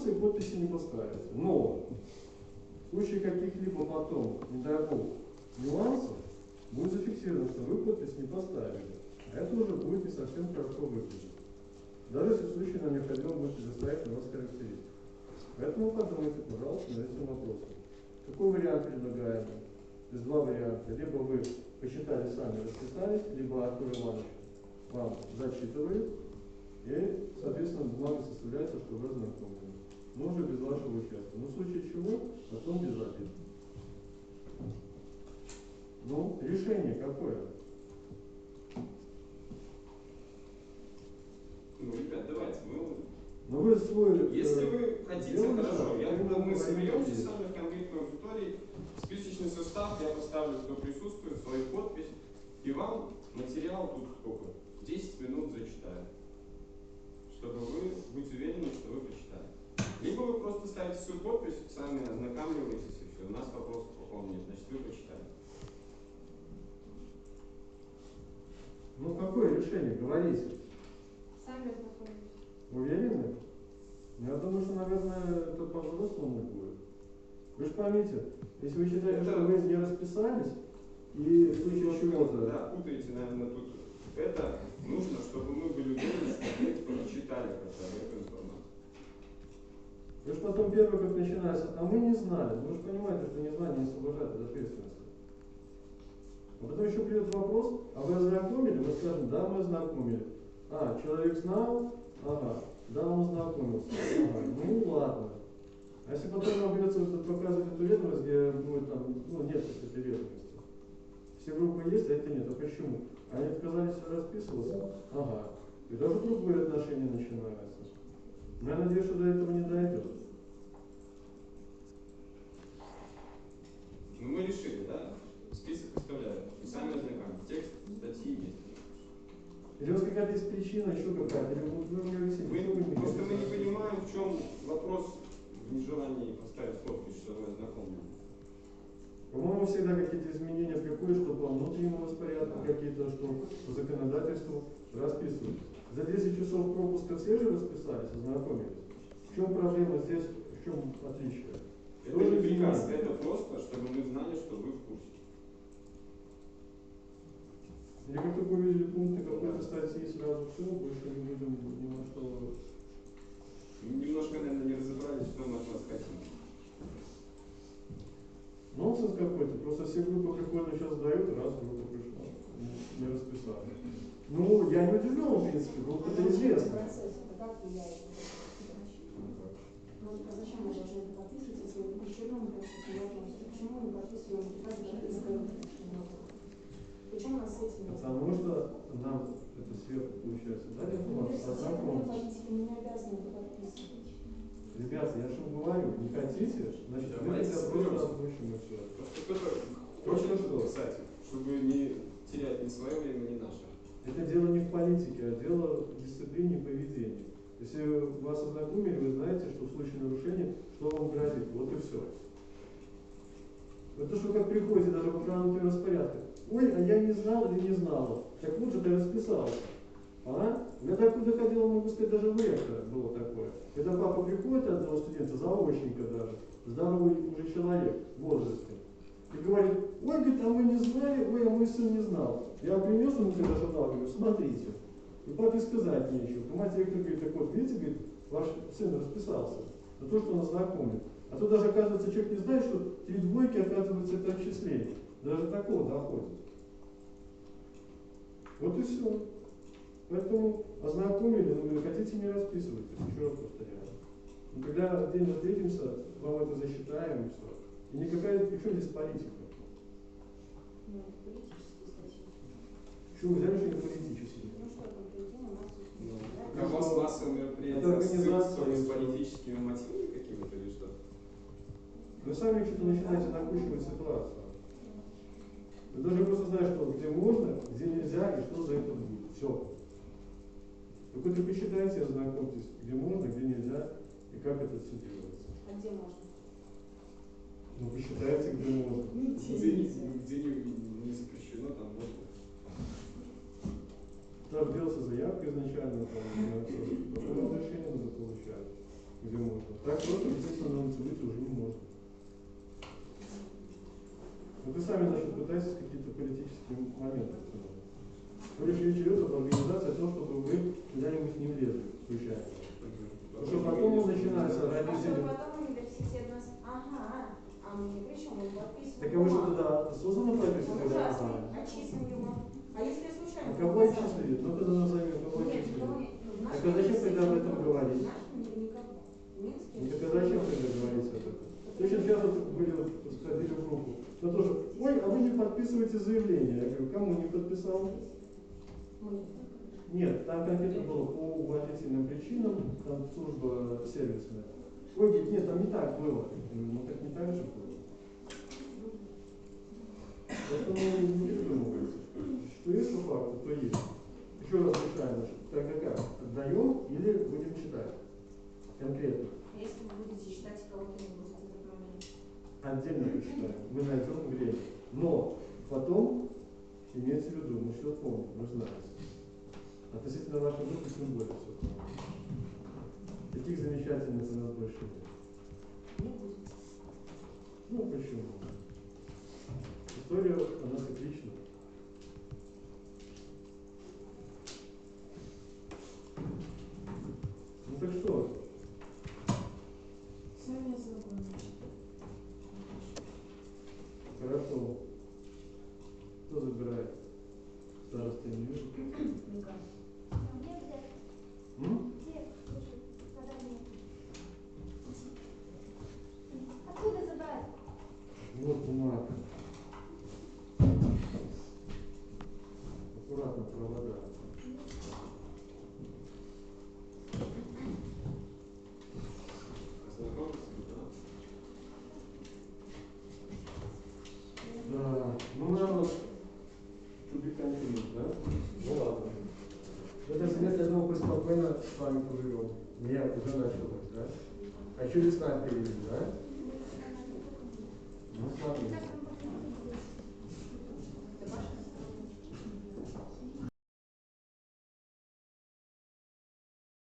ознакомиться и подписи не поставите. Но в случае каких-либо потом, не дай бог, нюансов, будет зафиксировано, что вы подпись не поставили. А это уже будет не совсем хорошо выглядеть. Даже если в случае нам необходимо будет предоставить на вас характеристику. Поэтому подумайте, пожалуйста, над этим вопросом. Какой вариант предлагаем? Есть два варианта. Либо вы посчитали сами, расписались, либо Артур Иванович вам зачитывает, и, соответственно, бумага составляется, что вы ознакомлены. Но уже без вашего участия. Но в случае чего, потом без обид. Ну, решение какое? Ну, ребят, давайте, но вы свой, если вы хотите, хорошо, я думаю, мы соберемся с вами в конкретной аудитории, списочный состав, я поставлю, кто присутствует, свою подпись, и вам материал тут сколько? 10 минут зачитаю, чтобы вы быть уверены, что вы прочитали. Либо вы просто ставите свою подпись, сами ознакомливаетесь, и все, у нас вопросов по поводу нет, значит вы прочитали. Ну, какое решение? Говорите. Сами ознакомились. Уверены? Я думаю, что, наверное, это по-взрослому будет. Вы же поймите, если вы считаете, что вы не расписались, и в случае чего-то... Да, путаете, наверное, тут. Это нужно, чтобы мы были уверены, что мы прочитали эту информацию. Вы же потом первый, как начинается, а мы не знали. Вы же понимаете, что незнание не освобождает от ответственности. А потом еще придет вопрос, а вы ознакомили? Мы скажем, да, мы ознакомили. А, человек знал? Ага. Да, он ознакомился. Ага. Ну ладно. А если потом нам придется показывать эту ведомость, где будет там, ну, нет этой ведомости. Все группы есть, а это нет. А почему? Они отказались расписываться? Ага. И даже другое отношение начинается. Но я надеюсь, что до этого не дойдет. Ну мы решили, да? Список оставляем. И сами ознакомимся. Текст статьи есть. Или у вас какая-то есть причина, еще какая-то? Просто мы не понимаем, в чем вопрос в нежелании поставить подпись, что вы ознакомлены. По-моему, всегда какие-то изменения приходят, что по внутреннему распорядку, какие-то, что по законодательству расписывают. За 10 часов пропуска все же расписались, ознакомились. В чем проблема здесь, в чем отличие? Это не приказ, это просто, чтобы мы знали, что вы в курсе. Или как только увидели пункты какой-то статьи, сразу все, больше не будем ни на что... Немножко, наверное, не разобрались, что мы от вас хотим. Нонсенс какой-то, просто все группы прикольно сейчас дают, раз группа пришла, не расписали. Ну, я не удивлен, в принципе, группа-то известна. А зачем мы должны это подписывать, если мы еще одном процессе не относимся? Почему мы подписываем приказ Почему у нас с этим? Потому что нам это сверху получается, да, политики не обязаны это подписывать. Ребята, я же вам говорю, не хотите, значит, мы это просто озвучим и все. Просто кто-то, кстати, чтобы не терять ни свое время, ни наше. Это дело не в политике, а дело в дисциплине и поведении. Если вас ознакомили, вы знаете, что в случае нарушения, что вам грозит. Вот и все. Это что как приходите даже по правилам распорядка. Ой, а я не знал или не знала. Так вот же ты расписался. А? Я так доходил, могу сказать, даже в ректора было такое. Когда папа приходит от одного студента, заочника даже, здоровый уже человек в возрасте, и говорит, ой, говорит, а мы не знали, ой, а мой сын не знал. Я принес ему когда журнал, говорю, смотрите. И папе сказать нечего. И мать ректор говорит, так вот, видите, говорит, ваш сын расписался за то, что он ознакомлен. А то даже, оказывается, человек не знает, что 3 двойки, оказывается, это отчисление. Даже такого доходит. Вот и все. Поэтому ознакомили, но вы хотите не расписывайтесь, еще раз повторяю. Но когда отдельно встретимся, вам это засчитаем и все. И никакая, причем здесь политика. Ну, политические статьи. Почему взяли, что не политические? Ну что, там проведение массовых Как у вас массовые мероприятия с политическими мотивами какими-то или что? Вы сами что-то начинаете накручивать ситуацию. Вы должны просто знать, что где можно, где нельзя и что за это будет. Все. Вы хоть посчитайте, ознакомьтесь, где можно, где нельзя и как это все делается. А где можно? Ну, посчитайте, где можно. Где не запрещено, там можно. Так делается заявка изначально, там, потом разрешение надо получать. где можно. Так просто естественно на улице выйти уже не можно. Вот вы сами даже пытаетесь какие-то политические моменты обсуждать. Речь идет об организации того, чтобы вы куда-нибудь не влезли случайно. Потому что потом начинается А что родители. потом университет нас... Ага, а мы ни при чем, мы подписываем. Так а вы что тогда осознанно Он прописывали? ужасный, отчислим его. А если я случайно... А кого отчислили? Ну тогда назовем, кого Нет, отчислили. в Так а зачем тогда об этом говорить? В нашем мире никого. В Минске... Ну так а зачем тогда говорить об этом? Точно сейчас вот были, вот, сходили в группу. Но тоже, ой, а вы не подписываете заявление. Я говорю, кому не подписал? Мы. Нет, там конкретно было по уважительным причинам, там служба сервисная. Ой, говорит, нет, там не так было. Я говорю, ну так не так же было. Поэтому не придумывайте, что есть по факту, то есть. Еще раз решаем, тогда как? Отдаем или будем читать? Конкретно. Если вы будете считать, кого-то не будете заполнять. Отдельно почитаем. Мы найдем время. Но потом имейте в виду, мы все помним, мы знаем. Относительно вашей группы тем более все помним. Таких замечательных у нас больше нет. Не будет. Ну почему? История у нас отличная. Ну так что? Сами знакомы. Хорошо. Кто забирает? Староста не вижу. Ника. Мне взять. М? Где? Слушай, задание. Откуда забрать? Вот бумага. Аккуратно провода. Да, ну надо тубиконтинент, да? Ну ладно. В этом семестре, я думал, мы спокойно с вами поживем. Нет, уже началось, да? А еще весна впереди, да? Ну смотри. Это ваша